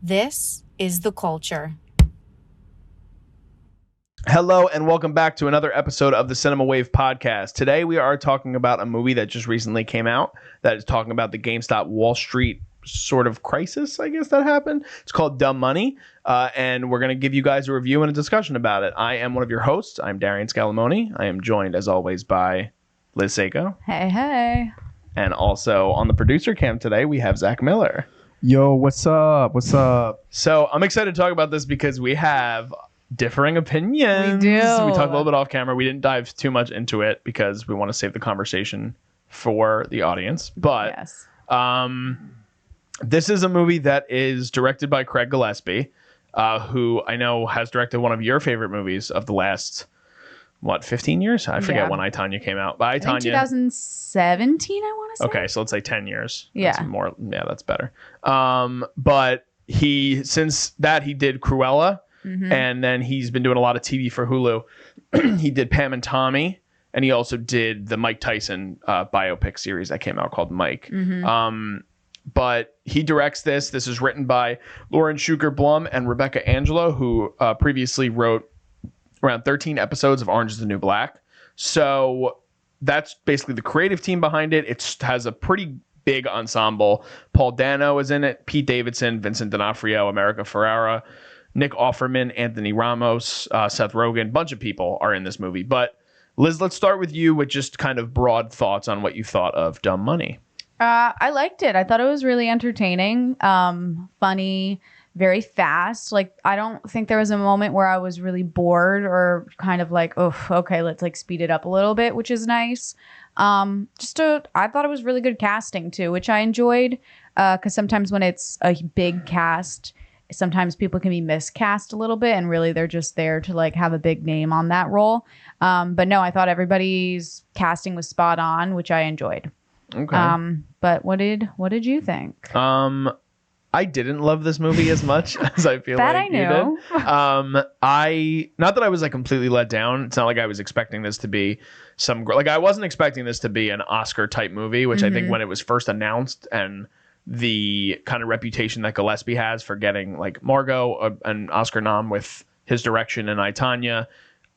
This is The Culture. Hello and welcome back to another episode of the Cinema Wave podcast. Today we are talking about a movie that just recently came out that is talking about the GameStop Wall Street sort of crisis, I guess, that happened. It's called Dumb Money, and we're going to give you guys a review and a discussion about it. I am one of your hosts. I'm Darian Zach. I am joined, as always, by Liz Seiko. Hey, hey. And also on the producer cam today, we have Zach Miller. Yo, what's up? What's up? So I'm excited to talk about this because we have differing opinions. We do. We talked a little bit off camera. We didn't dive too much into it because we want to save the conversation for the audience. But Yes. This is a movie that is directed by Craig Gillespie, who I know has directed one of your favorite movies of the last, 15 years? I forget when I, Tonya came out. But I think 2017, I want to say. Okay, so let's say 10 years. Yeah. That's better. But since that, he did Cruella. Mm-hmm. And then he's been doing a lot of TV for Hulu. He did Pam and Tommy, and he also did the Mike Tyson biopic series that came out called Mike. Mm-hmm. But he directs this. This is written by Lauren Schuker Blum and Rebecca Angelo, who previously wrote around 13 episodes of Orange is the New Black. So that's basically the creative team behind it. It has a pretty big ensemble. Paul Dano is in it, Pete Davidson, Vincent D'Onofrio, America Ferrera, Nick Offerman, Anthony Ramos, Seth Rogen. Bunch of people are in this movie. But Liz, let's start with you with just kind of broad thoughts on what you thought of Dumb Money. I liked it. I thought it was really entertaining, funny, very fast. Like, I don't think there was a moment where I was really bored or kind of like, oh, okay, let's like speed it up a little bit, which is nice. I thought it was really good casting too, which I enjoyed. Because sometimes when it's a big cast, sometimes people can be miscast a little bit, and really they're just there to like have a big name on that role. But no, I thought everybody's casting was spot on, which I enjoyed. Okay. But what did you think? I didn't love this movie as much as I feel That like I knew. you did. Not that I was like completely let down. It's not like I was expecting this to be I wasn't expecting this to be an Oscar type movie, which I think when it was first announced and the kind of reputation that Gillespie has for getting like Margot an Oscar nom with his direction and I, Tonya,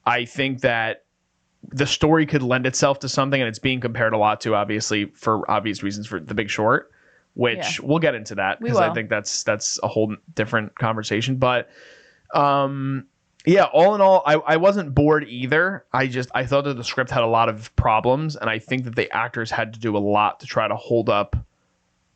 I think that the story could lend itself to something, and it's being compared a lot to, obviously, for obvious reasons, for The Big Short, which we'll get into that because I think that's a whole different conversation. But all in all, I wasn't bored either. I thought that the script had a lot of problems, and I think that the actors had to do a lot to try to hold up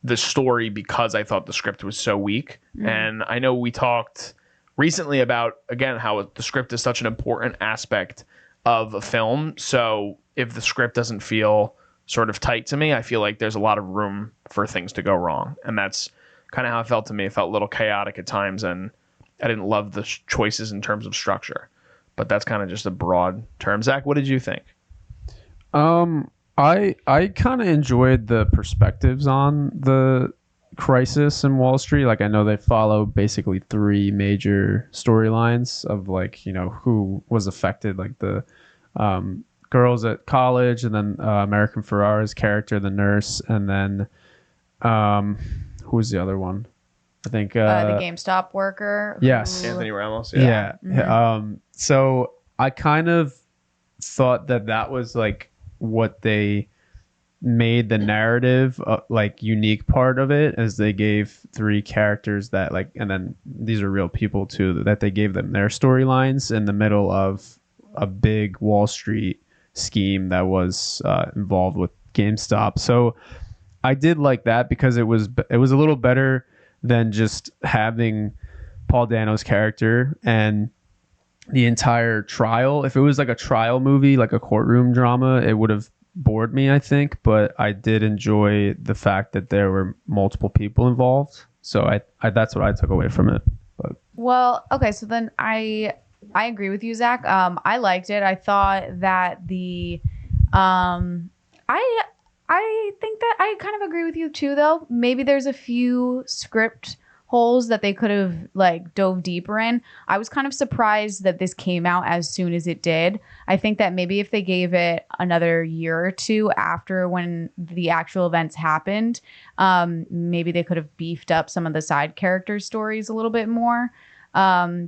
the story because I thought the script was so weak. And I know we talked recently about, again, how the script is such an important aspect of a film. So if the script doesn't feel sort of tight to me, I feel like there's a lot of room for things to go wrong. And that's kind of how it felt to me. It felt a little chaotic at times, and I didn't love the choices in terms of structure. But that's kind of just a broad term. Zach, what did you think? I kind of enjoyed the perspectives on the crisis in Wall Street. Like, I know they follow basically three major storylines of like, who was affected, like the girls at college, and then American Ferrera's character, the nurse, and then who was the other one? I think The GameStop worker. Yes. Anthony Ramos. Yeah. Mm-hmm. So I kind of thought that was like what they made the narrative like unique part of it, as they gave three characters that like, and then these are real people too, that they gave them their storylines in the middle of a big Wall Street scheme that was involved with GameStop. So I did like that because it was a little better than just having Paul Dano's character and the entire trial. If it was like a trial movie, like a courtroom drama, it would have bored me, I think. But I did enjoy the fact that there were multiple people involved. So I that's what I took away from it. But Well, okay, so then I agree with you, Zach. I liked it. I thought that the I think that I kind of agree with you too, though. Maybe there's a few script holes that they could have like dove deeper in. I was kind of surprised that this came out as soon as it did. I think that maybe if they gave it another year or two after when the actual events happened, maybe they could have beefed up some of the side character stories a little bit more.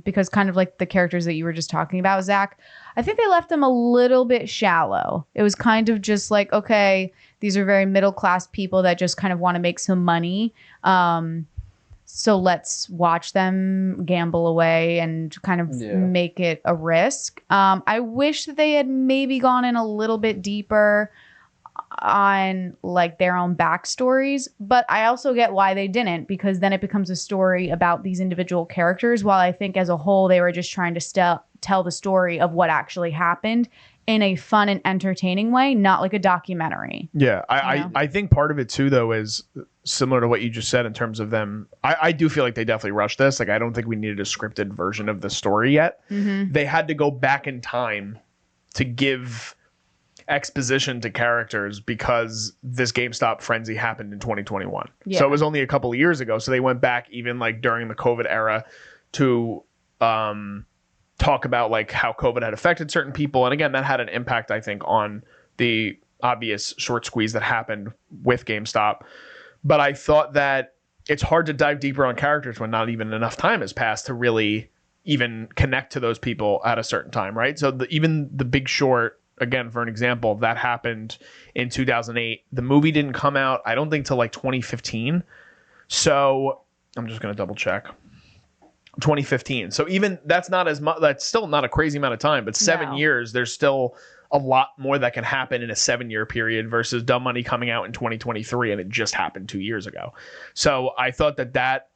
Because kind of like the characters that you were just talking about, Zach, I think they left them a little bit shallow. It was kind of just like, okay, these are very middle class people that just kind of want to make some money. So let's watch them gamble away and kind of make it a risk. I wish that they had maybe gone in a little bit deeper on like their own backstories, but I also get why they didn't, because then it becomes a story about these individual characters, while I think as a whole they were just trying to tell the story of what actually happened in a fun and entertaining way, not like a documentary. Yeah, I think part of it too, though, is similar to what you just said in terms of them. I do feel like they definitely rushed this. Like, I don't think we needed a scripted version of the story yet. They had to go back in time to give exposition to characters because this GameStop frenzy happened in 2021. So it was only a couple of years ago. So they went back even like during the COVID era to talk about like how COVID had affected certain people. And again, that had an impact, I think, on the obvious short squeeze that happened with GameStop. But I thought that it's hard to dive deeper on characters when not even enough time has passed to really even connect to those people at a certain time, right? So even The Big Short, again, for an example, that happened in 2008. The movie didn't come out, I don't think, till like 2015. So I'm just going to double check. 2015. So even that's not as much, that's still not a crazy amount of time, but 7 years, there's still a lot more that can happen in a 7-year period versus Dumb Money coming out in 2023 and it just happened 2 years ago. So I thought that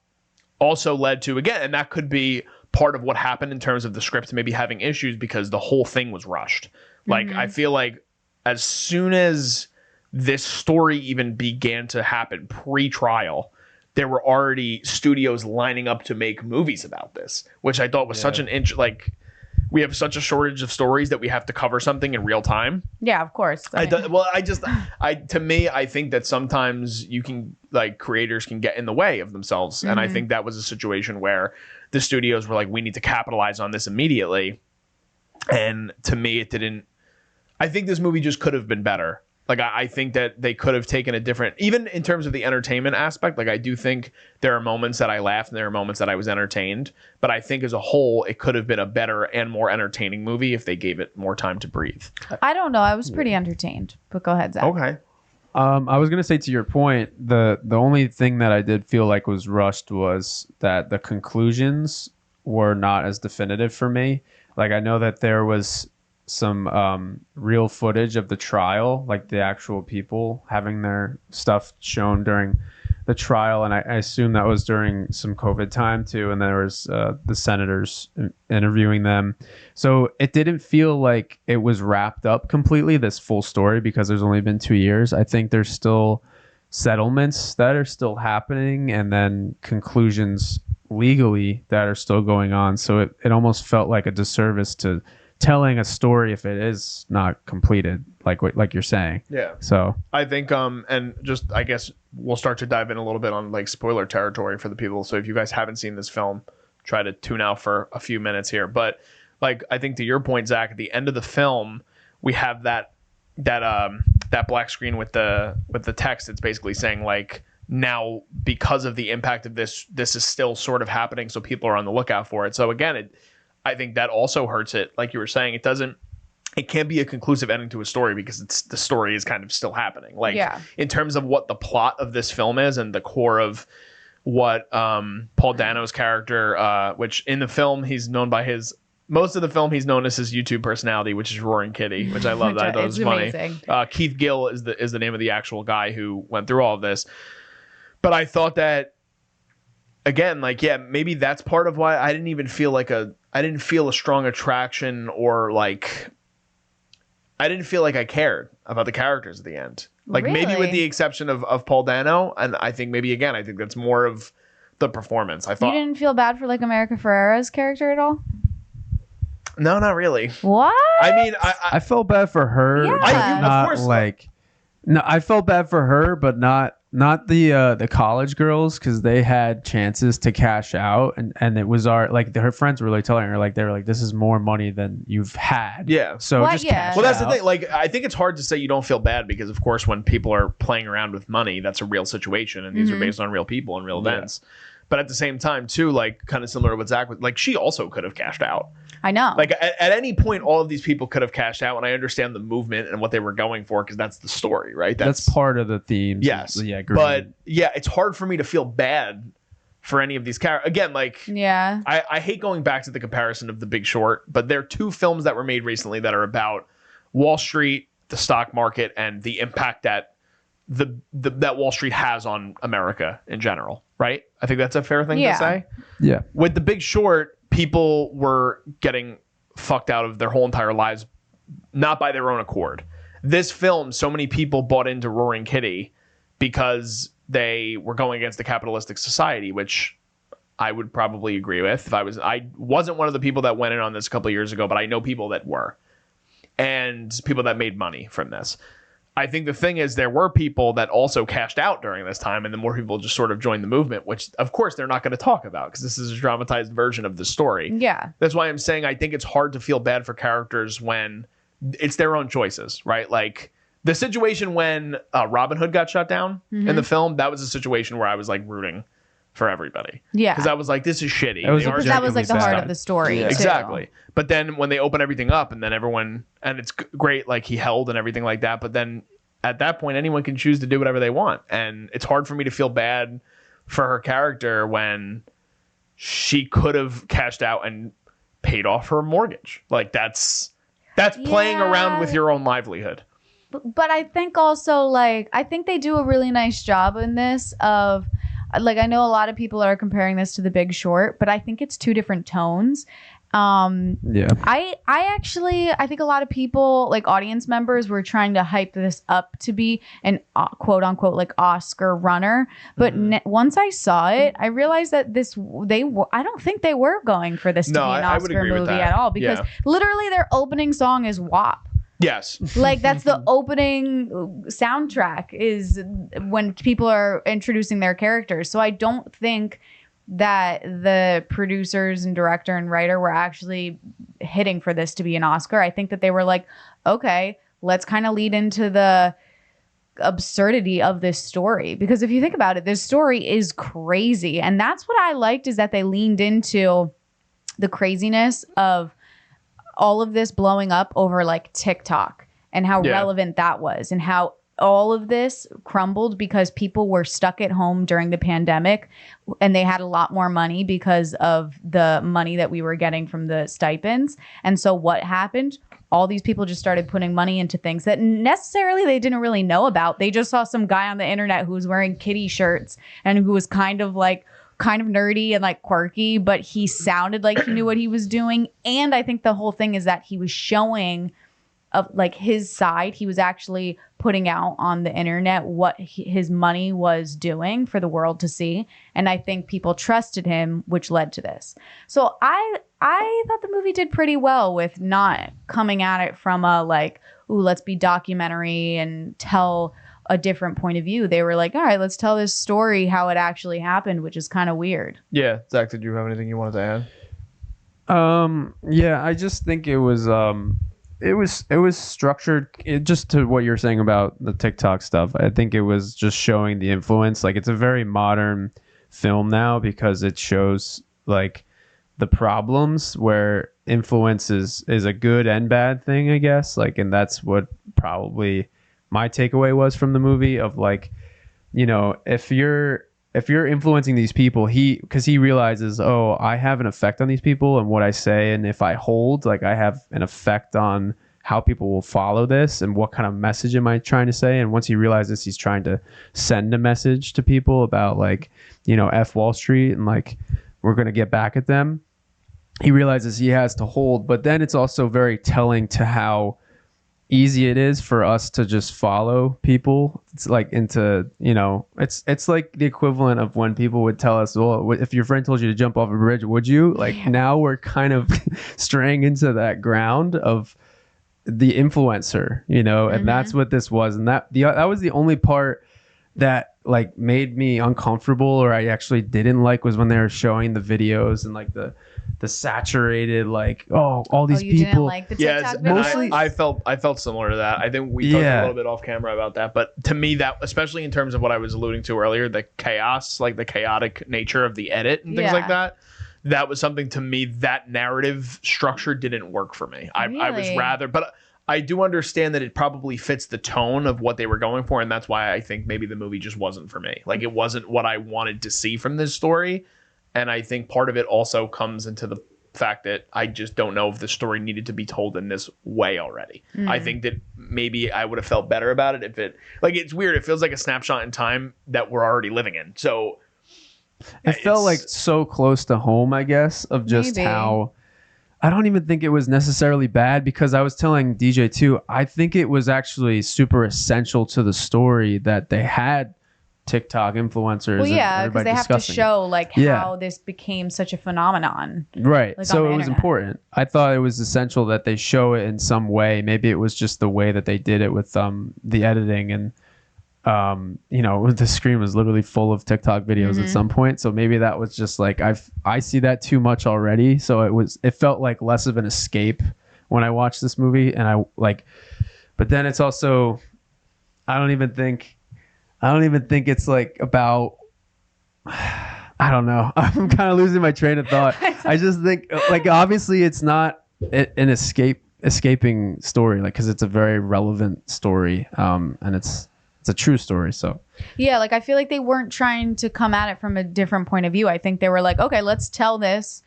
also led to, again, and that could be part of what happened in terms of the script maybe having issues because the whole thing was rushed. Like, I feel like as soon as this story even began to happen pre-trial, there were already studios lining up to make movies about this, which I thought was such an like, we have such a shortage of stories that we have to cover something in real time. Yeah, of course. To me, I think that sometimes you can, like, creators can get in the way of themselves. And I think that was a situation where the studios were like, we need to capitalize on this immediately. And to me, it didn't. I think this movie just could have been better. Like, I think that they could have taken a different, even in terms of the entertainment aspect, like, I do think there are moments that I laughed and there are moments that I was entertained. But I think as a whole, it could have been a better and more entertaining movie if they gave it more time to breathe. I don't know. I was pretty entertained. But go ahead, Zach. Okay. I was going to say, to your point, the only thing that I did feel like was rushed was that the conclusions were not as definitive for me. Like, I know that there was some real footage of the trial, like the actual people having their stuff shown during the trial, and I assume that was during some COVID time too, and there was the senators interviewing them. So it didn't feel like it was wrapped up completely, this full story, because there's only been 2 years. I think there's still settlements that are still happening and then conclusions legally that are still going on. So it almost felt like a disservice to telling a story if it is not completed, like you're saying. Yeah. So I think and just, I guess we'll start to dive in a little bit on like spoiler territory for the people. So if you guys haven't seen this film, try to tune out for a few minutes here. But like, I think to your point, Zach, at the end of the film, we have that black screen with the text. It's basically saying like, now because of the impact of this is still sort of happening, so people are on the lookout for it. So again, I think that also hurts it. Like you were saying, it can't be a conclusive ending to a story because the story is kind of still happening. Like, in terms of what the plot of this film is and the core of what Paul Dano's character, which in the film he's known by most of the film he's known as his YouTube personality, which is Roaring Kitty, which I love. That I thought was funny. Keith Gill is the name of the actual guy who went through all of this. But I thought that, again, like, yeah, maybe that's part of why I didn't feel a strong attraction, or like, I didn't feel like I cared about the characters at the end. Like, really? Maybe with the exception of Paul Dano. And I think maybe, again, I think that's more of the performance. I thought. You didn't feel bad for like America Ferrera's character at all? No, not really. What? I mean, I felt bad for her. Yeah. But not of course. like, no, I felt bad for her, but not not the college girls, because they had chances to cash out, and it was her friends were really telling her like they were like, this is more money than you've had. Yeah. So What? just Yeah. cash Well, that's out. the thing. Like, I think it's hard to say you don't feel bad because, of course, when people are playing around with money, that's a real situation, and these are based on real people and real events. But at the same time, too, like kind of similar to what Zach was, like she also could have cashed out. I know. Like at any point, all of these people could have cashed out, and I understand the movement and what they were going for because that's the story, right? That's part of the themes. Yes. Yeah. But yeah, it's hard for me to feel bad for any of these characters. Again, like yeah. I hate going back to the comparison of The Big Short, but there are two films that were made recently that are about Wall Street, the stock market, and the impact that that Wall Street has on America in general, right? I think that's a fair thing to say. Yeah. With The Big Short, people were getting fucked out of their whole entire lives, not by their own accord. This film, so many people bought into Roaring Kitty because they were going against the capitalistic society, which I would probably agree with. I wasn't one of the people that went in on this a couple of years ago, but I know people that were, and people that made money from this. I think the thing is there were people that also cashed out during this time, and then more people just sort of joined the movement, which of course they're not going to talk about because this is a dramatized version of the story. Yeah. That's why I'm saying I think it's hard to feel bad for characters when it's their own choices, right? Like the situation when Robin Hood got shut down in the film, that was a situation where I was like rooting for everybody. Yeah. Because I was like, this is shitty. Because that was like the heart of the story. Yeah. Too. Exactly. But then when they open everything up and then everyone, and it's great, like he held and everything like that. But then at that point, anyone can choose to do whatever they want. And it's hard for me to feel bad for her character when she could have cashed out and paid off her mortgage. Like that's playing around with your own livelihood. But I think also like I think they do a really nice job in this of like I know a lot of people are comparing this to The Big Short, but I think it's two different tones. Yeah. I think a lot of people like audience members were trying to hype this up to be an quote unquote like Oscar runner, but once I saw it, I realized that I don't think they were going for this to be an I would Oscar agree with movie that. at all because literally their opening song is WAP. Yes. Like that's the opening soundtrack is when people are introducing their characters. So I don't think that the producers and director and writer were actually hitting for this to be an Oscar. I think that they were like, okay, let's kind of lead into the absurdity of this story. Because if you think about it, this story is crazy. And that's what I liked is that they leaned into the craziness of all of this blowing up over like TikTok and how relevant that was and how all of this crumbled because people were stuck at home during the pandemic and they had a lot more money because of the money that we were getting from the stipends. And so what happened? All these people just started putting money into things that necessarily they didn't really know about. They just saw some guy on the internet who was wearing kitty shirts and who was kind of nerdy and like quirky, but he sounded like he knew what he was doing. And I think the whole thing is that he was showing of like his side. He was actually putting out on the internet what his money was doing for the world to see. And I think people trusted him, which led to this. So I thought the movie did pretty well with not coming at it from a like, ooh, let's be documentary and tell a different point of view. They were like, all right, let's tell this story how it actually happened, which is kind of weird. Yeah. Zach, did you have anything you wanted to add? Yeah, I just think it was structured just to what you're saying about the TikTok stuff. I think it was just showing the influence. Like it's a very modern film now because it shows like the problems where influence is a good and bad thing, I guess. Like, and that's what probably my takeaway was from the movie of like, you know, if you're influencing these people, because he realizes, oh, I have an effect on these people and what I say, and if I hold, like I have an effect on how people will follow this and what kind of message am I trying to say. And once he realizes he's trying to send a message to people about like, you know, F Wall Street and like we're going to get back at them, he realizes he has to hold. But then it's also very telling to how easy it is for us to just follow people. It's like into, you know, it's like the equivalent of when people would tell us, well, if your friend told you to jump off a bridge, would you? Like now we're kind of straying into that ground of the influencer, you know, and that's what this was. And that was the only part that like made me uncomfortable or I actually didn't like was when they were showing the videos and like the saturated like all these you didn't people. like the Yeah, TikTok and videos? I felt similar to that. I think we talked a Yeah. little bit off camera about that, but to me, that especially in terms of what I was alluding to earlier, the chaos, like the chaotic nature of the edit and things like that. That was something to me that narrative structure didn't work for me. I was Really? rather, but I do understand that it probably fits the tone of what they were going for, and that's why I think maybe the movie just wasn't for me. Like it wasn't what I wanted to see from this story, and I think part of it also comes into the fact that I just don't know if the story needed to be told in this way already. I think that maybe I would have felt better about it if it like it's weird. It feels like a snapshot in time that we're already living in. So It felt like so close to home, I guess, of just Maybe. how I don't even think it was necessarily bad because I was telling DJ too, I think it was actually super essential to the story that they had TikTok influencers. Well, yeah, and because everybody they have to discussing it. show like Yeah. how this became such a phenomenon. Right. like, So on the it was internet. important. I thought it was essential that they show it in some way. Maybe it was just the way that they did it with the editing and the screen was literally full of TikTok videos at some point. So maybe that was just like I see that too much already. So it felt like less of an escape when I watched this movie and but then it's also I don't even think it's like about I don't know. I'm kind of losing my train of thought. I just think like obviously it's not an escaping story like because it's a very relevant story and it's a true story. So Yeah, like I feel like they weren't trying to come at it from a different point of view. I think they were like, okay, let's tell this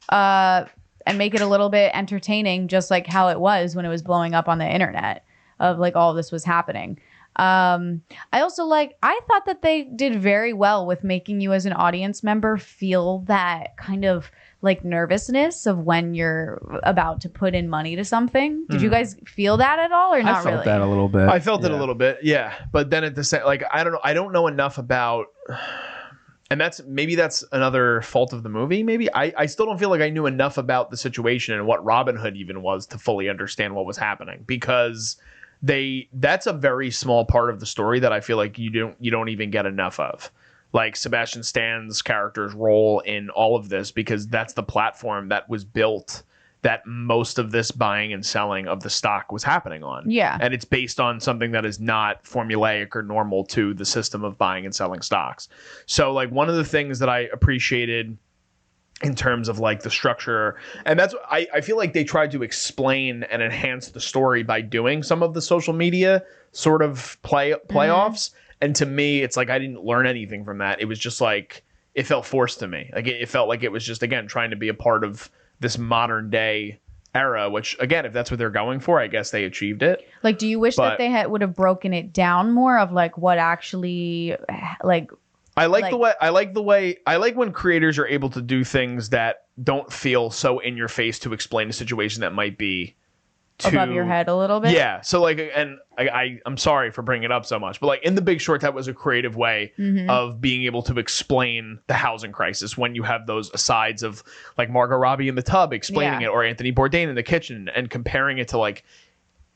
and make it a little bit entertaining, just like how it was when it was blowing up on the internet of like all this was happening. I also I thought that they did very well with making you as an audience member feel that kind of like nervousness of when you're about to put in money to something. Did you guys feel that at all or not I felt really? that a little bit. I felt it a Yeah. little bit, yeah. But then at the same, like I don't know. I don't know enough about, and that's another fault of the movie. Maybe I still don't feel like I knew enough about the situation and what Robin Hood even was to fully understand what was happening because that's a very small part of the story that I feel like you don't even get enough of. Like Sebastian Stan's character's role in all of this because that's the platform that was built that most of this buying and selling of the stock was happening on. Yeah. And it's based on something that is not formulaic or normal to the system of buying and selling stocks. So like one of the things that I appreciated in terms of like the structure, and that's I feel like they tried to explain and enhance the story by doing some of the social media sort of playoffs. And to me, it's like I didn't learn anything from that. It was just like it felt forced to me. Like it felt like it was just again trying to be a part of this modern day era. Which again, if that's what they're going for, I guess they achieved it. Like, do you wish that they would have broken it down more of like what actually like? I like when creators are able to do things that don't feel so in your face to explain a situation that might be Above your head a little bit. Yeah. So like, and I'm sorry for bringing it up so much, but like in The Big Short, that was a creative way of being able to explain the housing crisis when you have those asides of like Margot Robbie in the tub explaining it or Anthony Bourdain in the kitchen and comparing it to like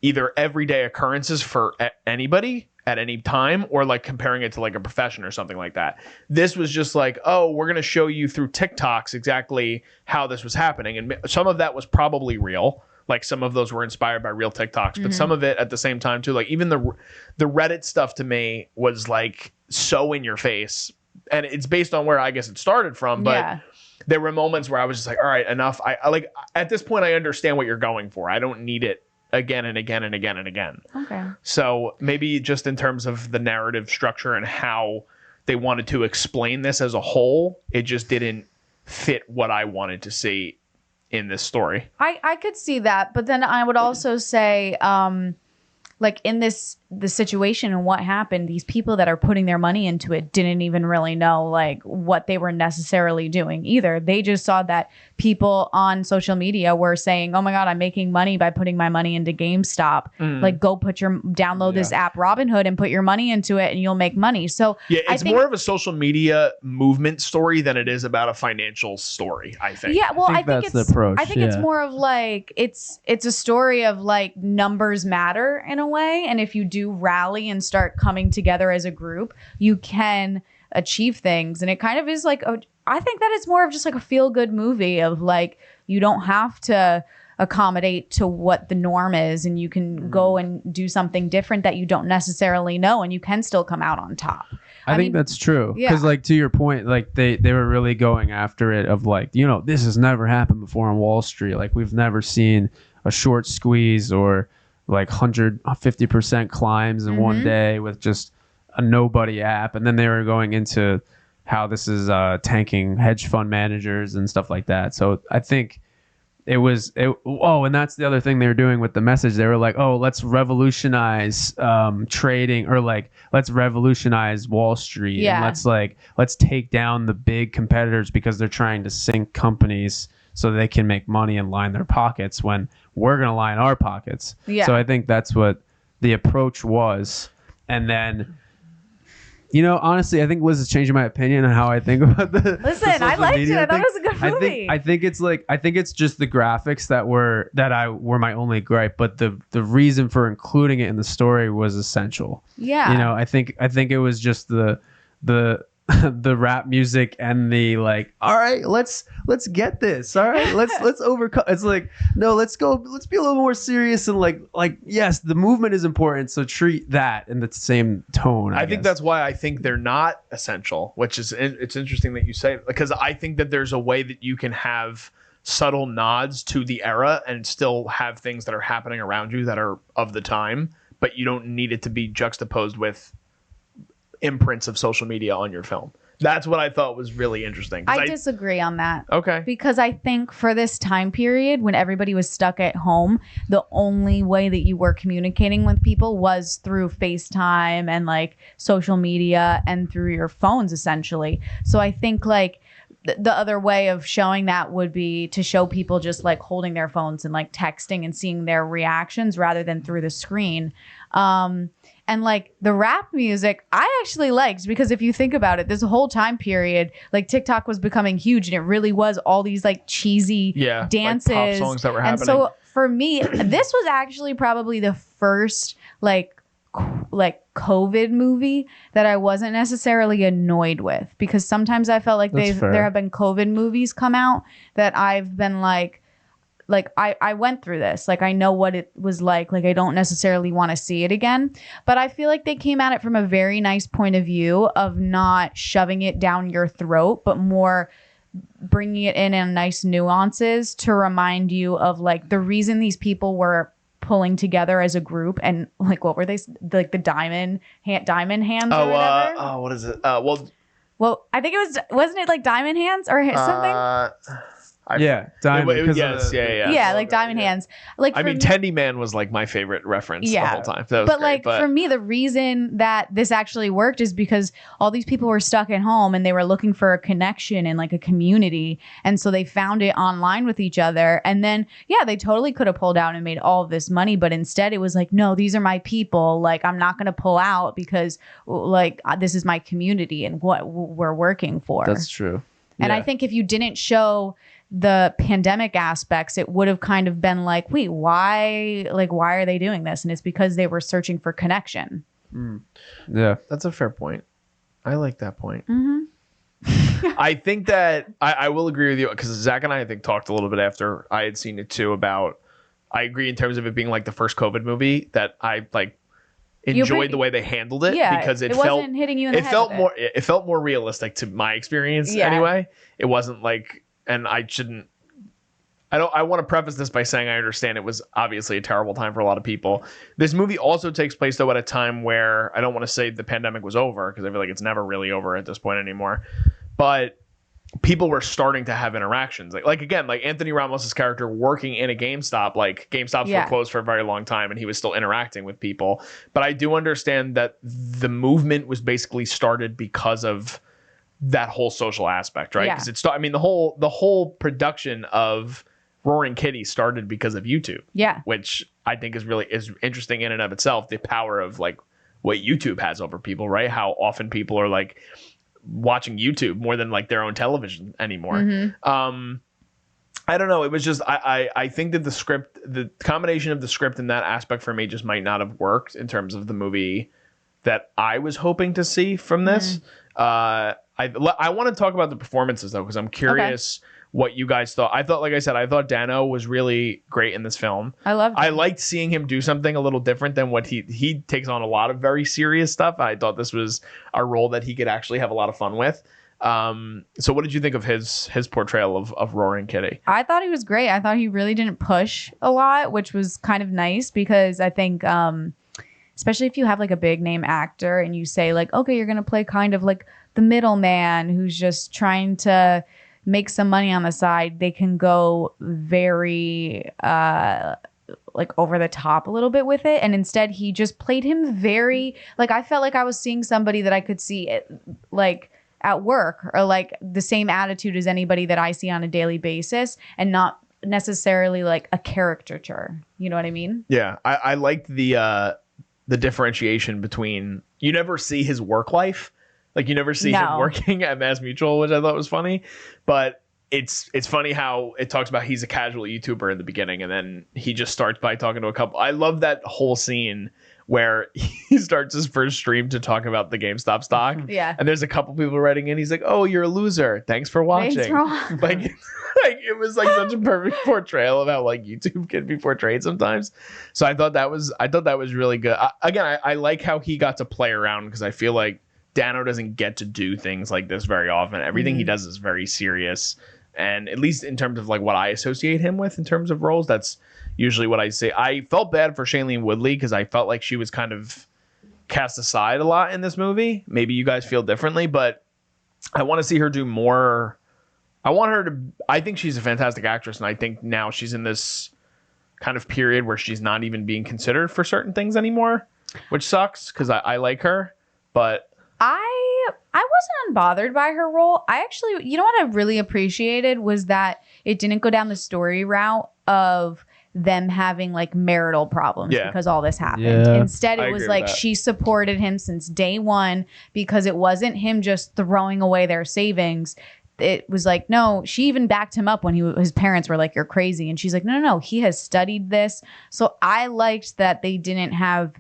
either everyday occurrences for anybody at any time or like comparing it to like a profession or something like that. This was just like, oh, we're going to show you through TikToks exactly how this was happening. And some of that was probably real. Like some of those were inspired by real TikToks, but some of it at the same time too, like even the Reddit stuff to me was like so in your face, and it's based on where I guess it started from. But there were moments where I was just like, all right, enough. I like at this point I understand what you're going for. I don't need it again and again and again and again. Okay. So maybe just in terms of the narrative structure and how they wanted to explain this as a whole, it just didn't fit what I wanted to see in this story. I could see that, but then I would also say like in the situation and what happened, these people that are putting their money into it didn't even really know like what they were necessarily doing either. They just saw that people on social media were saying, oh my God, I'm making money by putting my money into GameStop. Like go download this app Robinhood and put your money into it and you'll make money. So yeah, it's more of a social media movement story than it is about a financial story, I think. Yeah, well, I think that's the approach. I think it's more of like it's a story of like numbers matter in a way. And if you do rally and start coming together as a group, you can achieve things. And it kind of is like, I think that it's more of just like a feel good movie of like, you don't have to accommodate to what the norm is, and you can go and do something different that you don't necessarily know, and you can still come out on top. I think that's true. Because like to your point, like they were really going after it of like, you know, this has never happened before on Wall Street. Like we've never seen a short squeeze or like 150% climbs in one day with just a nobody app. And then they were going into how this is tanking hedge fund managers and stuff like that. So I think and that's the other thing they were doing with the message. They were like, oh, let's revolutionize trading, or like let's revolutionize Wall Street, and let's take down the big competitors because they're trying to sink companies so they can make money and line their pockets when we're going to line our pockets. So I think that's what the approach was. And then, you know, honestly, I think Liz is changing my opinion on how I think about the Listen, I liked it. I thought it was a good movie. I think it's just the graphics that were my only gripe, but the reason for including it in the story was essential. Yeah. You know, I think it was just the the rap music and the like, all right, let's get this. All right, let's overcome. It's like, no, let's be a little more serious, and like yes, the movement is important, so treat that in the same tone. I think that's why I think they're not essential, which is, it's interesting that you say it, because I think that there's a way that you can have subtle nods to the era and still have things that are happening around you that are of the time, but you don't need it to be juxtaposed with imprints of social media on your film. That's what I thought was really interesting. I disagree on that. Okay. Because I think for this time period when everybody was stuck at home, the only way that you were communicating with people was through FaceTime and like social media and through your phones essentially. So I think like the other way of showing that would be to show people just like holding their phones and like texting and seeing their reactions rather than through the screen. And like the rap music, I actually liked, because if you think about it, this whole time period, like TikTok was becoming huge, and it really was all these like cheesy dances, like pop songs that were happening. And so for me, this was actually probably the first like COVID movie that I wasn't necessarily annoyed with, because sometimes I felt like there have been COVID movies come out that I've been like I went through this, like I know what it was like I don't necessarily want to see it again. But I feel like they came at it from a very nice point of view of not shoving it down your throat, but more bringing it in nice nuances to remind you of like the reason these people were pulling together as a group, and like what were they, like the diamond hands or whatever? What is it? Well, I think wasn't it like diamond hands or something? Diamond. Yeah, like diamond hands. Like I mean, Tendy Man was like my favorite reference the whole time. That was but great, for me, the reason that this actually worked is because all these people were stuck at home and they were looking for a connection and like a community, and so they found it online with each other. And then they totally could have pulled out and made all of this money, but instead it was like, no, these are my people. Like I'm not going to pull out because like this is my community and what we're working for. That's true. And I think if you didn't show the pandemic aspects, it would have kind of been like, wait, why are they doing this? And it's because they were searching for connection. Yeah, that's a fair point. I like that point. I think that I will agree with you, because Zach and I think talked a little bit after I had seen it too about, I agree in terms of it being like the first COVID movie that I like enjoyed the way they handled it, because it felt wasn't hitting you in the head felt more it felt more realistic to my experience anyway. It wasn't like, and I want to preface this by saying I understand it was obviously a terrible time for a lot of people. This movie also takes place though at a time where I don't want to say the pandemic was over, because I feel like it's never really over at this point anymore, but people were starting to have interactions. Like again, like Anthony Ramos's character working in a GameStop, like GameStops were closed for a very long time and he was still interacting with people. But I do understand that the movement was basically started because of that whole social aspect, right? Because the whole production of Roaring Kitty started because of YouTube. Yeah. Which I think is interesting in and of itself, the power of like what YouTube has over people, right? How often people are like watching YouTube more than like their own television anymore. I don't know. It was just I think that the combination of the script and that aspect for me just might not have worked in terms of the movie that I was hoping to see from this. I want to talk about the performances though, because I'm curious what you guys thought. I thought, like I said, I thought Dano was really great in this film. I liked seeing him do something a little different than what he takes on a lot of very serious stuff. I thought this was a role that he could actually have a lot of fun with. So what did you think of his portrayal of Roaring Kitty? I thought he was great. I thought he really didn't push a lot, which was kind of nice because I think, especially if you have like a big name actor and you say like, okay, you're going to play kind of like the middleman who's just trying to make some money on the side, they can go very like over the top a little bit with it. And instead he just played him very, like, I felt like I was seeing somebody that I could see it, like at work, or like the same attitude as anybody that I see on a daily basis, and not necessarily like a caricature. You know what I mean? Yeah. I liked the differentiation between, you never see his work life. Like you never see him working at Mass Mutual, which I thought was funny. But it's funny how it talks about he's a casual YouTuber in the beginning, and then he just starts by talking to a couple. I love that whole scene where he starts his first stream to talk about the GameStop stock. Yeah. And there's a couple people writing in. He's like, "Oh, you're a loser. Thanks for watching." Like it was like such a perfect portrayal of how like YouTube can be portrayed sometimes. So I thought that was really good. I like how he got to play around, because I feel like Dano doesn't get to do things like this very often. Everything he does is very serious. And at least in terms of like what I associate him with in terms of roles, that's usually what I say. I felt bad for Shailene Woodley because I felt like she was kind of cast aside a lot in this movie. Maybe you guys feel differently, but I want to see her do more. I think she's a fantastic actress, and I think now she's in this kind of period where she's not even being considered for certain things anymore, which sucks because I like her, but I wasn't unbothered by her role. I actually, you know what I really appreciated was that it didn't go down the story route of them having like marital problems because all this happened. Yeah. Instead, it was like she supported him since day one, because it wasn't him just throwing away their savings. It was like, no, she even backed him up when his parents were like, "You're crazy." And she's like, no, he has studied this. So I liked that they didn't have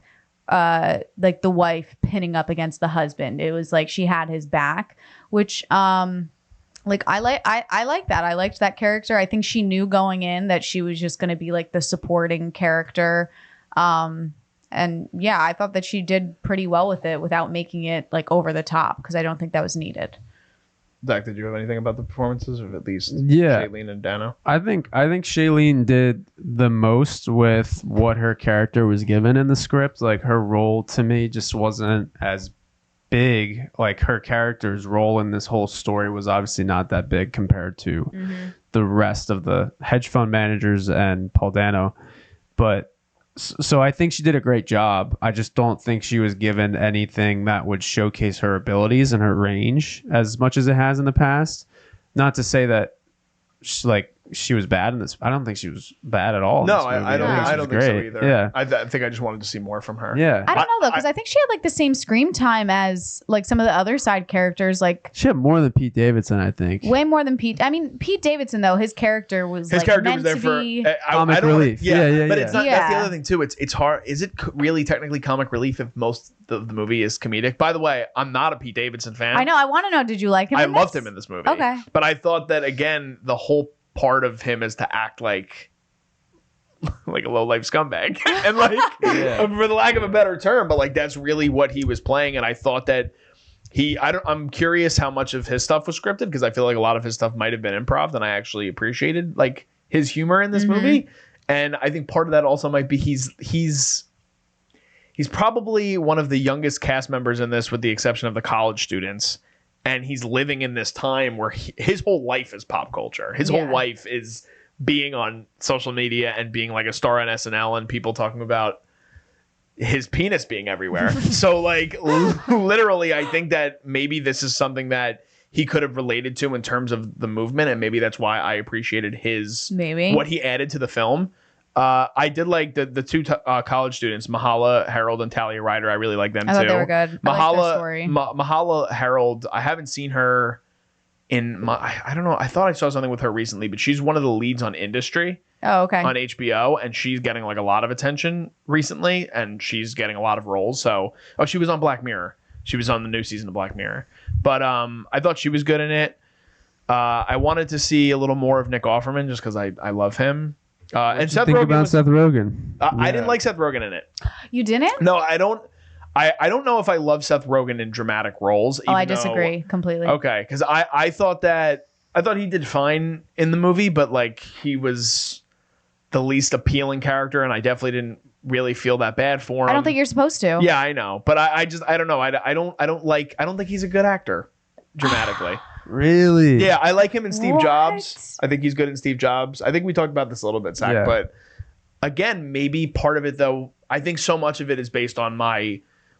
like the wife pinning up against the husband. It was like she had his back, which like I like that. I liked that character. I think she knew going in that she was just going to be like the supporting character. And yeah, I thought that she did pretty well with it without making it like over the top, because I don't think that was needed. Zach, did you have anything about the performances of at least Shailene and Dano? I think Shailene did the most with what her character was given in the script. Like her role to me just wasn't as big. Like her character's role in this whole story was obviously not that big compared to the rest of the hedge fund managers and Paul Dano. But so I think she did a great job. I just don't think she was given anything that would showcase her abilities and her range as much as it has in the past. Not to say that she was bad in this. I don't think she was bad at all. No, I don't think so either. Yeah, I think I just wanted to see more from her. Yeah, I don't know though, because I think she had like the same screen time as like some of the other side characters. Like she had more than Pete Davidson, I think. Way more than Pete. I mean, Pete Davidson though, his character was his like character meant was there to for be comic relief. Yeah. But it's not. Yeah. That's the other thing too. It's hard. Is it really technically comic relief if most of the movie is comedic? By the way, I'm not a Pete Davidson fan. I know. I want to know. Did you like him? I loved him in this movie. Okay. But I thought that again, the whole part of him is to act like a low life scumbag, and like for the lack of a better term, but like that's really what he was playing. And I thought that I'm curious how much of his stuff was scripted, because I feel like a lot of his stuff might have been improv, and I actually appreciated like his humor in this movie. And I think part of that also might be he's probably one of the youngest cast members in this, with the exception of the college students. And he's living in this time where his whole life is pop culture. His whole life is being on social media and being like a star on SNL, and people talking about his penis being everywhere. So like literally, I think that maybe this is something that he could have related to in terms of the movement. And maybe that's why I appreciated what he added to the film. I did like the two college students, Mahala Harold and Talia Ryder. I really like them too. I thought they were good. Mahala, I liked their story. Mahala Harold, I haven't seen her I don't know. I thought I saw something with her recently, but she's one of the leads on Industry Oh, okay. on HBO, and she's getting like a lot of attention recently, and she's getting a lot of roles. So, she was on Black Mirror. She was on the new season of Black Mirror. But I thought she was good in it. I wanted to see a little more of Nick Offerman just because I love him. And Seth Rogen Seth Rogen? I didn't like Seth Rogen in it. You didn't? No, I don't. I don't know if I love Seth Rogen in dramatic roles. Oh, I disagree completely. Okay, because I thought he did fine in the movie, but like he was the least appealing character, and I definitely didn't really feel that bad for him. I don't think you're supposed to. Yeah, I know, but I don't know. I don't think he's a good actor dramatically. Really? Yeah, I like him in Steve What? Jobs. I think he's good in Steve Jobs. I think we talked about this a little bit, Zach. Yeah. But again, maybe part of it, though, I think so much of it is based on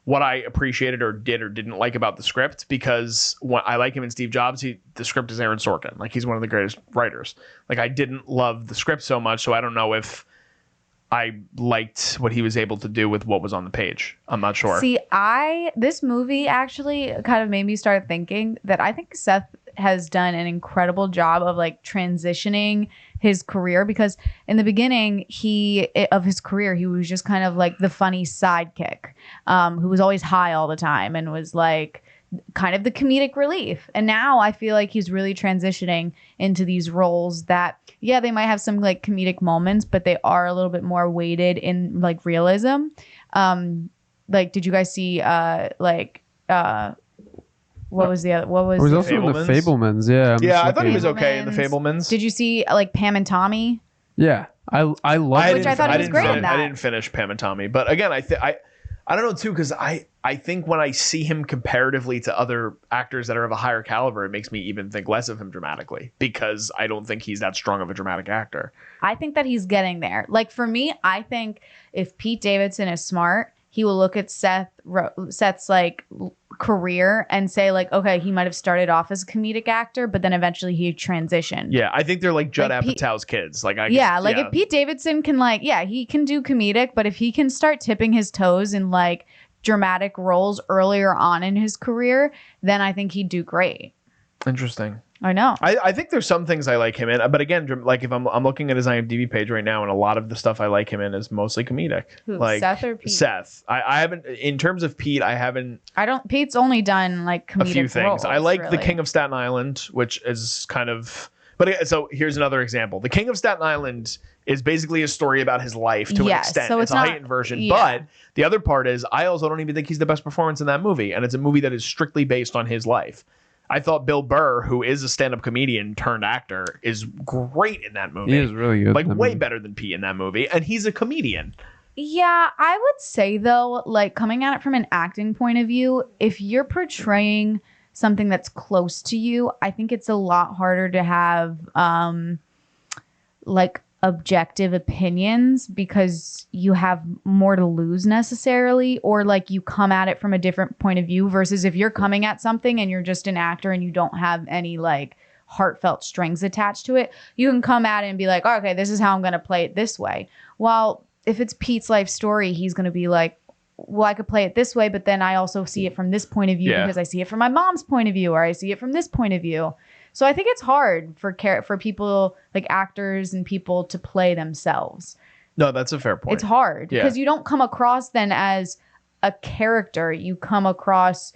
what I appreciated or did or didn't like about the script. Because when I like him in Steve Jobs, the script is Aaron Sorkin. Like, he's one of the greatest writers. Like, I didn't love the script so much, so I don't know if I liked what he was able to do with what was on the page. I'm not sure. See, this movie actually kind of made me start thinking that I think Seth has done an incredible job of like transitioning his career, because in the beginning of his career, he was just kind of like the funny sidekick who was always high all the time and was like kind of the comedic relief. And now I feel like he's really transitioning into these roles that, yeah, they might have some like comedic moments, but they are a little bit more weighted in like realism. Like, did you guys see what was the other? What was? It was the- also in the Fabelmans? Fablemans. Yeah. Yeah, I thought he was Fabelmans. okay in the Fablemans. Did you see like Pam and Tommy? Yeah. I love Which I thought he was great in that. I didn't finish Pam and Tommy, but again, I don't know too, because I think when I see him comparatively to other actors that are of a higher caliber, it makes me even think less of him dramatically, because I don't think he's that strong of a dramatic actor. I think that he's getting there. Like for me, I think if Pete Davidson is smart, he will look at Seth's like career and say like, okay, he might have started off as a comedic actor, but then eventually he transitioned. Yeah, I think they're like Judd Like Apatow's kids. Like if Pete Davidson can like, yeah, he can do comedic, but if he can start tipping his toes in like dramatic roles earlier on in his career, then I think he'd do great. Interesting. I know. I think there's some things I like him in, but again, like if I'm looking at his IMDb page right now, and a lot of the stuff I like him in is mostly comedic. Who, like Seth or Pete? Seth. I haven't, in terms of Pete, I haven't. Pete's only done like comedic A few things. roles, I like The really. King of Staten Island, which is kind of. But so here's another example. The King of Staten Island is basically a story about his life to an Yes, extent. so It's it's a not- heightened version. yeah. But the other part is, I also don't even think he's the best performance in that movie. And it's a movie that is strictly based on his life. I thought Bill Burr, who is a stand-up comedian turned actor, is great in that movie. He is really good. Like way better than Pete in that movie. And he's a comedian. Yeah, I would say though, like coming at it from an acting point of view, if you're portraying something that's close to you, I think it's a lot harder to have like objective opinions, because you have more to lose necessarily, or like you come at it from a different point of view, versus if you're coming at something and you're just an actor and you don't have any like heartfelt strings attached to it, you can come at it and be like, oh, okay, this is how I'm going to play it this way. While if it's Pete's life story, he's going to be like, well, I could play it this way, but then I also see it from this point of view because I see it from my mom's point of view, or I see it from this point of view. So I think it's hard for people like actors and people to play themselves. No, that's a fair point. It's hard because you don't come across then as a character. You come across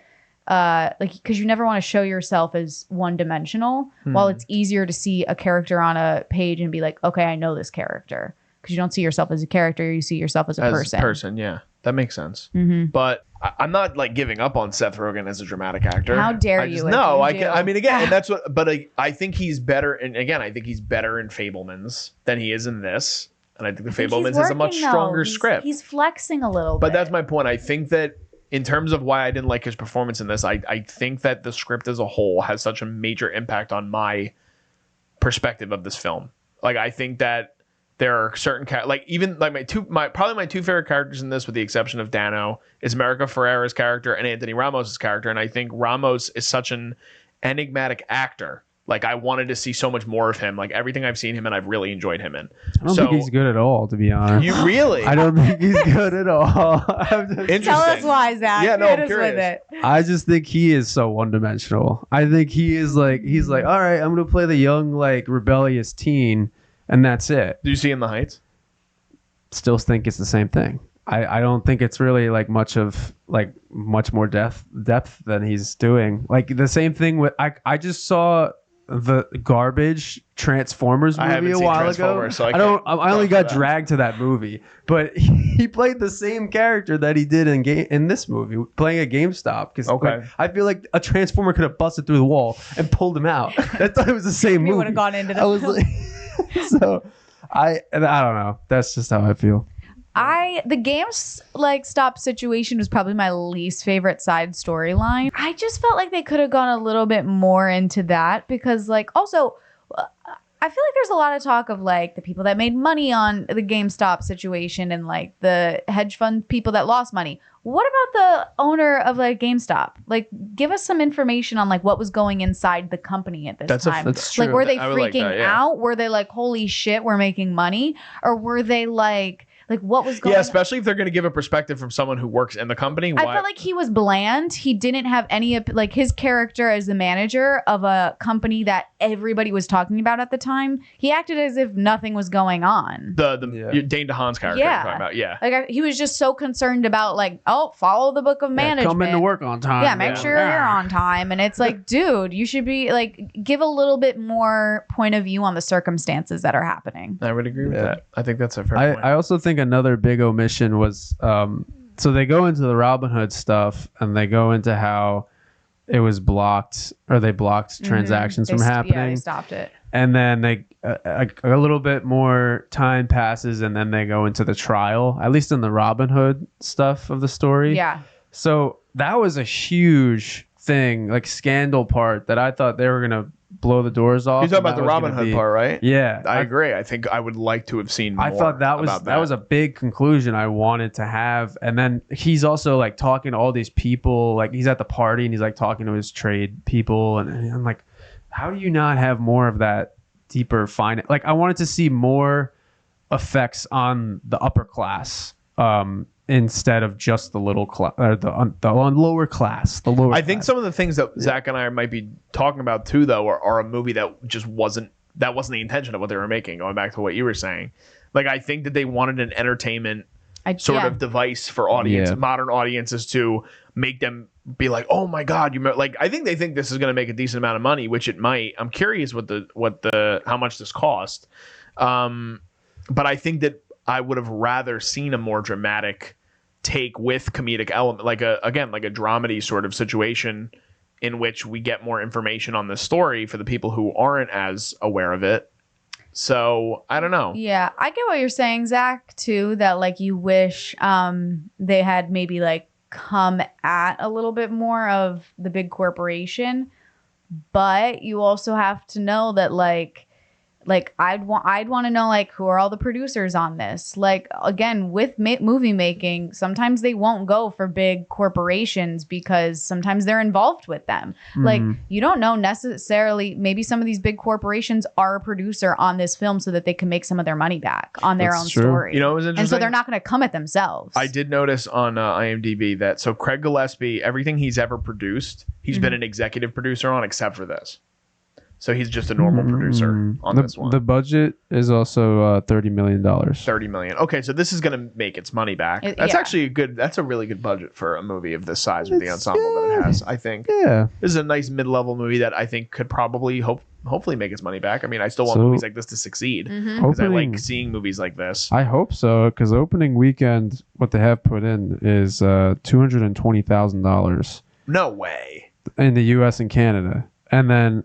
because you never want to show yourself as one dimensional. While it's easier to see a character on a page and be like, okay, I know this character, because you don't see yourself as a character. You see yourself as a person. Yeah, that makes sense. Mm-hmm. But I'm not like giving up on Seth Rogen as a dramatic actor. How dare I you? just, if no, you I do. can. I mean, again, and that's what. But I think he's better. And again, I think he's better in Fablemans than he is in this. And I think the Fablemans has a much stronger script. He's flexing a little bit. But that's my point. I think that in terms of why I didn't like his performance in this, I think that the script as a whole has such a major impact on my perspective of this film. Like, I think that there are certain my two favorite characters in this, with the exception of Dano, is America Ferrera's character and Anthony Ramos's character. And I think Ramos is such an enigmatic actor Like I wanted to see so much more of him. Like everything I've seen him in, I've really enjoyed him in. I don't think he's good at all, to be honest. You really? I don't think he's good at all. Interesting. Tell us why, Zach. Yeah, no, Hit I'm us curious. with it. I just think he is so one-dimensional. I think he's like, all right, I'm gonna play the young, like rebellious teen, and that's it. Do you see In the Heights? Still think it's the same thing. I don't think it's really like much more depth than he's doing. Like the same thing with I just saw the garbage Transformers I haven't movie a seen while ago. Transformers, so I I only got that. dragged to that movie, but he played the same character that he did in this movie, playing a GameStop. Because I feel like a Transformer could have busted through the wall and pulled him out. I thought it was the same movie. We would have gone into I was that. like, so I don't know. That's just how I feel. The GameStop situation was probably my least favorite side storyline. I just felt like they could have gone a little bit more into that because also I feel like there's a lot of talk of the people that made money on the GameStop situation and the hedge fund people that lost money. What about the owner of GameStop? Give us some information on what was going inside the company at this time. That's true. Were they I would like freaking that, yeah. out? Were they holy shit, we're making money? Or were they what was going on? Yeah, especially if they're going to give a perspective from someone who works in the company. I felt like he was bland. He didn't have any his character as the manager of a company that everybody was talking about at the time. He acted as if nothing was going on. Dane DeHaan's character you're talking about. Yeah. He was just so concerned about follow the book of management. Come into work on time. Yeah, make sure you're on time. And it's dude, you should be give a little bit more point of view on the circumstances that are happening. I would agree with that. I think that's a fair point. I also think another big omission was so they go into the Robin Hood stuff and they go into how it was blocked or they blocked transactions from happening. Yeah, they stopped it. And then they a little bit more time passes and then they go into the trial, at least in the Robin Hood stuff of the story. Yeah. So that was a huge thing, scandal part that I thought they were gonna blow the doors off. You're talking about the Robin Hood part, right? Yeah, I agree. I think I would like to have seen more. I thought that was a big conclusion I wanted to have. And then he's also talking to all these people. He's at the party and he's talking to his trade people. And I'm like, how do you not have more of that deeper finance? I wanted to see more effects on the upper class. Instead of just the lower class. I think some of the things that Zach and I might be talking about too, though, are a movie that just wasn't the intention of what they were making. Going back to what you were saying, I think that they wanted an entertainment of device for modern audiences to make them be like, oh my god, I think they think this is going to make a decent amount of money, which it might. I'm curious how much this cost, but I think that I would have rather seen a more dramatic take with comedic element, like a dramedy sort of situation in which we get more information on the story for the people who aren't as aware of it. So I don't know. Yeah, I get what you're saying, Zach, too, that you wish they had maybe come at a little bit more of the big corporation, but you also have to know that I'd want to know who are all the producers on this. Again, with movie making, sometimes they won't go for big corporations because sometimes they're involved with them. You don't know necessarily, maybe some of these big corporations are a producer on this film so that they can make some of their money back on their own story. You know, it was interesting. And so they're not going to come at themselves. I did notice on IMDb that Craig Gillespie, everything he's ever produced, he's been an executive producer on except for this. So he's just a normal producer on this one. The budget is also $30 million. $30 million. Okay, so this is going to make its money back. That's actually that's a really good budget for a movie of this size with the ensemble that it has, I think. Yeah. This is a nice mid-level movie that I think could probably hopefully make its money back. I mean, I still want movies like this to succeed because I like seeing movies like this. I hope so, because opening weekend, what they have put in is $220,000. No way. In the U.S. and Canada. And then...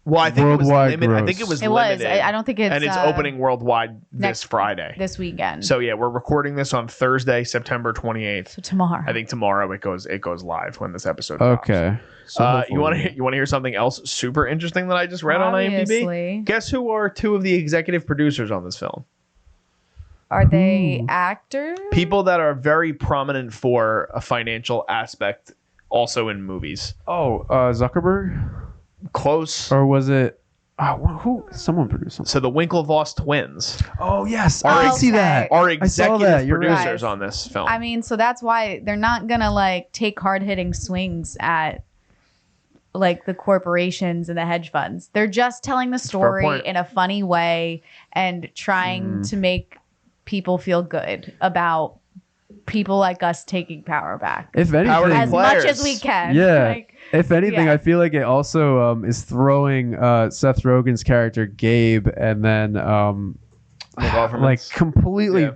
Well, I think worldwide it was limited. I think it was limited. I don't think it's... And it's opening worldwide this Friday. This weekend. So, yeah, we're recording this on Thursday, September 28th. So tomorrow. I think tomorrow it goes live when this episode drops. Okay. So you want to hear something else super interesting that I just read on IMDb? Guess who are two of the executive producers on this film? Are they actors? People that are very prominent for a financial aspect also in movies. Oh, Zuckerberg? close. Or was it? Who? Someone produced something. So the Winklevoss twins Oh yes, Are I ex- see that. are I saw that. executive You're right. producers on this film. I mean, so that's why they're not gonna like take hard hitting swings at like the corporations and the hedge funds. They're just telling the story point. in a funny way and trying to make people feel good about people like us taking power back If Power to anything, as much players. as we can. Yeah. Like, if anything, yeah. I feel like it also is throwing Seth Rogen's character Gabe, and then like completely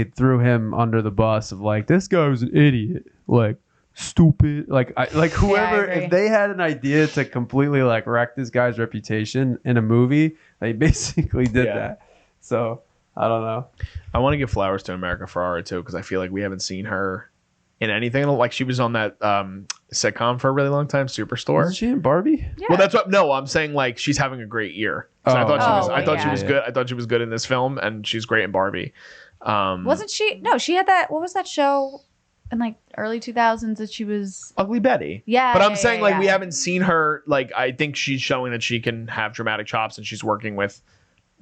threw him under the bus of like, this guy was an idiot, like stupid, like whoever. agree. If they had an idea to completely like wreck this guy's reputation in a movie, they basically did Yeah. that. So I don't know. I want to give flowers to America Ferrera too, because I feel like we haven't seen her in anything. Like she was on that sitcom for a really long time, Superstore. Wasn't she in Barbie? yeah. Well, that's what. No, I'm saying like she's having a great year. So I thought she was. Oh, I thought she yeah. was good. I thought she was good in this film, and she's great in Barbie. Wasn't she? No, she had that. What was that show in like early 2000s that she was? Ugly Betty? Yeah. But I'm yeah, saying yeah, like yeah. we haven't seen her. Like I think she's showing that she can have dramatic chops, and she's working with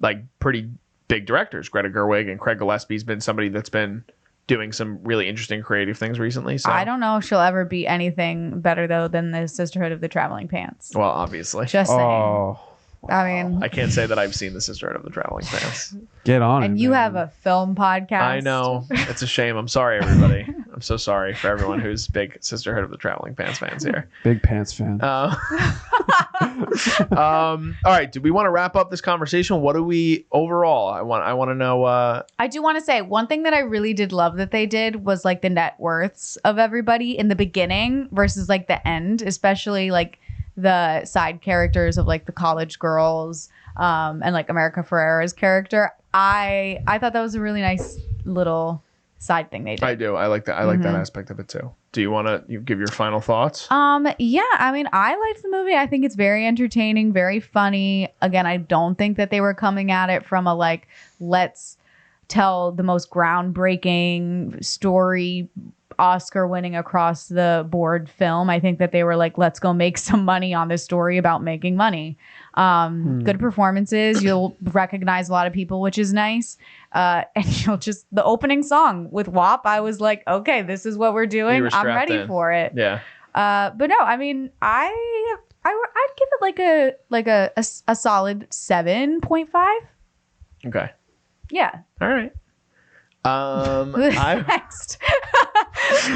like pretty big directors. Greta Gerwig and Craig Gillespie's been somebody that's been doing some really interesting creative things recently. So I don't know if she'll ever be anything better though than the Sisterhood of the Traveling Pants. Well, obviously, Just saying. Oh, I mean, I can't say that I've seen the Sisterhood of the Traveling Pants. get on it. and you man. have a film podcast. I know. It's a shame. I'm sorry, everybody. I'm so sorry for everyone who's big Sisterhood of the Traveling Pants fans here. big pants fan. All right. Do we want to wrap up this conversation? What do we overall? I want to know. I do want to say one thing that I really did love that they did was like the net worths of everybody in the beginning versus like the end, especially like the side characters of like the college girls and like America Ferrera's character. I thought that was a really nice little side thing they did. I do. I like that. I like that aspect of it too. Do you want to give your final thoughts? Yeah, I mean, I liked the movie. I think it's very entertaining, very funny. Again, I don't think that they were coming at it from a like, let's tell the most groundbreaking story, Oscar winning across the board film. I think that they were like, let's go make some money on this story about making money. Good performances. You'll recognize a lot of people, which is nice. And you'll just, the opening song with WAP, I was like, okay, this is what we're You doing. were I'm strapped ready in. for it. Yeah. But no, I mean, I'd give it like a solid 7.5. Okay. Yeah. All right. Who's I next?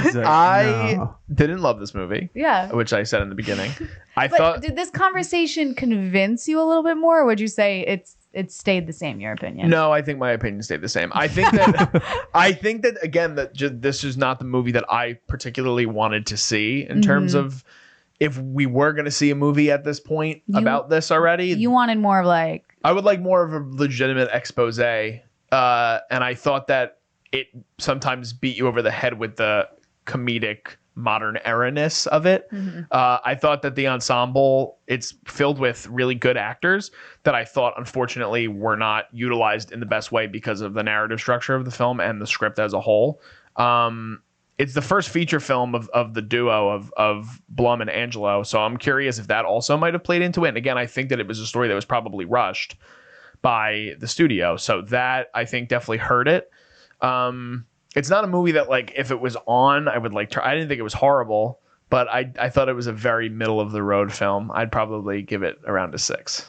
He's like, I no. didn't love this movie, Yeah. which I said in the beginning. I But thought did this conversation convince you a little bit more, or would you say it stayed the same, your opinion? no. I think my opinion stayed the same. I think that again that this is not the movie that I particularly wanted to see in terms of if we were going to see a movie at this point about this already. You wanted more of like, I would like more of a legitimate expose. And I thought that it sometimes beat you over the head with the comedic modern era-ness of it. I thought that the ensemble, it's filled with really good actors that I thought unfortunately were not utilized in the best way because of the narrative structure of the film and the script as a whole. It's the first feature film of the duo of Blum and Angelo. So I'm curious if that also might have played into it. And again, I think that it was a story that was probably rushed by the studio. So that I think definitely hurt it. It's not a movie that like if it was on, I would like I didn't think it was horrible, but I thought it was a very middle of the road film. I'd probably give it around a 6.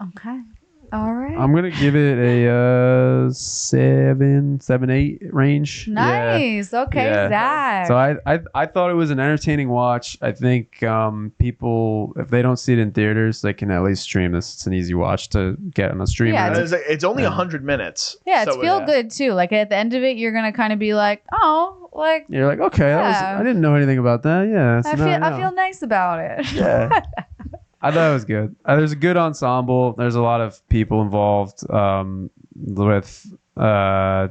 okay, all right. I'm gonna give it a 7-8 range. Yeah. Nice. Okay, Yeah. Zach. So I thought it was an entertaining watch. I think people, if they don't see it in theaters, they can at least stream this. It's an easy watch to get on a streamer. Yeah, It's only 100 minutes. yeah, it's So, feel good too. Like at the end of it, you're gonna kind of be like, oh, like You're like, okay, Yeah. I didn't know anything about that. Yeah, so now I know. feel nice about it. Yeah. I thought it was good. There's a good ensemble. There's a lot of people involved with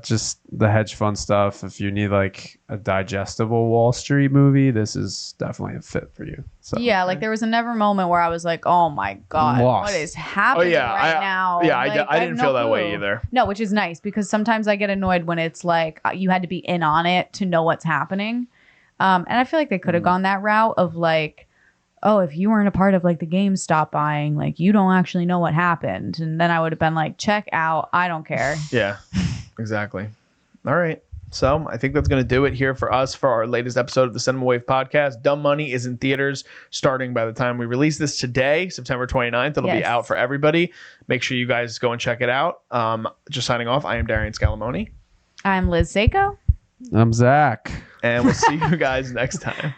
just the hedge fund stuff. If you need like a digestible Wall Street movie, this is definitely a fit for you. So Yeah, like there was a never moment where I was like, oh my God, Lost. what is happening right now? Yeah, Like, I have didn't no feel that way clue. either. No, which is nice because sometimes I get annoyed when it's like you had to be in on it to know what's happening. And I feel like they could have gone that route of like, oh, if you weren't a part of like the GameStop buying, like you don't actually know what happened. And then I would have been like, check out. I don't care. Yeah, exactly. All right. So I think that's going to do it here for us for our latest episode of the Cinema Wave podcast. Dumb Money is in theaters starting by the time we release this today, September 29th. It'll be out for everybody. Make sure you guys go and check it out. Just signing off. I am Darian Scalamoni. I'm Liz Seiko. I'm Zach. And we'll see you guys next time.